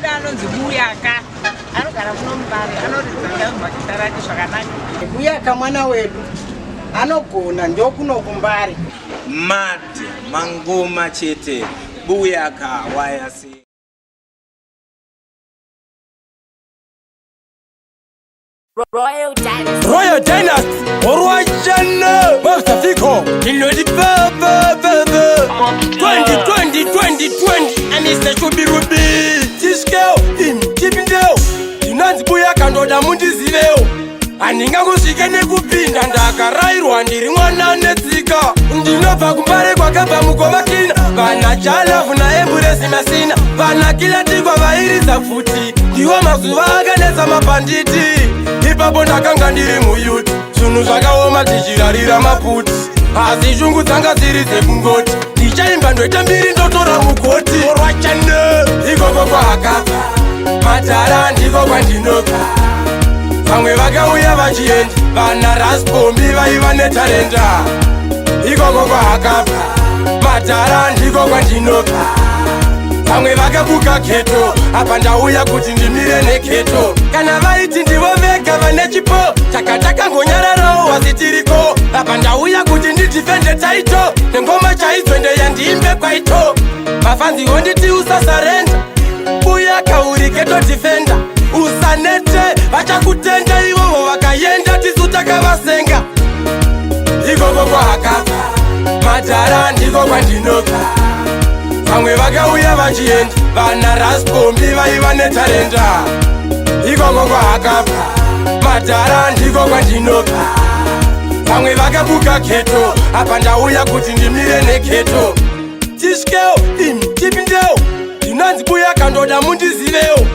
ada anonzi Buyaka anogara kuno Mbare anoridza mazita rake zvakanaka. Buyaka mwana wedu anogona ndokuno kuMbare. Mad mangoma chete Buyaka wayasi. Royal Dynasty. Royal Dynasty. Orwachana. Basta Fico. Kilodi Baba. 2020. And Mr. Shubi Ruby. Tishkeo. Tipindeo. Tinanzi Buyaka ndoda mundiziveo. Aninga kusvike nekupinda ndakarairwa ndiri mwana netsika. Ndinobva kuMbare kwakabva mukomakina. Vana chalafu naemburesi masina. Vana kilatikwa vairidza futi. Ndiwo mazuva akanetsa mapanditi. Ipapo ndakanga ndiri muyuti. Zvinhu zvakaoma tichirarira maputi. Asi shungu dzanga dziri dzekungoti. Ndichaimba ndoita mbiri ndotora mugoti. Orwachane ikoko kwakabva. Madhara ndiko kwandinobva. Vamwe vakauya vachienda. Vana Raspombi vaiva netarenda. Ikoko kwakabva. Madhara ndiko kwandinobva. Vamwe vakabuka keto. Apa ndauya kuti ndimire neketo. Kana vaiti ndivo vega vane chipo. Takangonyararawo wasi tiriko. Apa ndauya kuti ndidifende taito. Nengoma chaidzo ndeyandimbe kwaito. Mafanzi wonditi usasarenda. Buyaka uri keto defender. Usanete vachakutenda ivovo vakayenda tisu takavasenga. Ikoko kwakabva. Madhara ndiko kwandinobva. Vamwe vakauya vachienda. Vana Raspombi vaiva netarenda. Ikoko kwakabva. Madhara ndiko kwandinobva. Vamwe vakabuka keto. Apa ndauya kuti ndimire neketo. Tishkeo tipindeo. Ndinanzi Buyaka ndoda mundiziveo.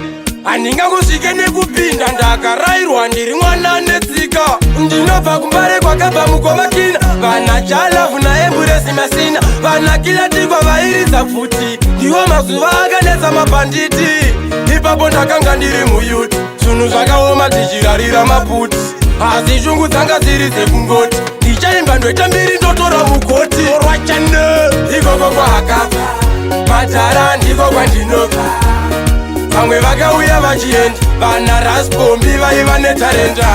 Aninga kusvike nekupinda ndakarairwa ndiri mwana netsika. Ndinobva kuMbare kwakabva mukomakina. Vana chalafu naemburesi masina. Vana kilatikwa vairidza futi. Ndiwo mazuva akanetsa mapanditi. Ipapo ndakanga ndiri muyuti. Zvinhu zvakaoma tichirarira maputi. Asi shungu dzanga dziri dzekungoti. Ndichaimba ndoita mbiri ndotora mugoti. Orwachane ikoko kwakabva. Madhara ndiko kwandinobva. Vamwe vakauya vachienda. Vana Raspombi vaiva netarenda.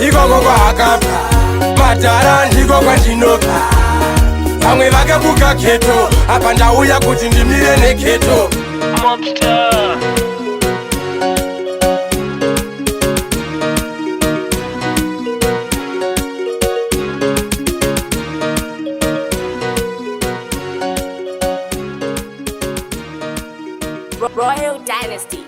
Ikoko kwakabva. Madhara ndiko kwandinobva. Vamwe vakabuka keto. Apa ndauya kuti ndimire neketo. Monster. Royal Dynasty.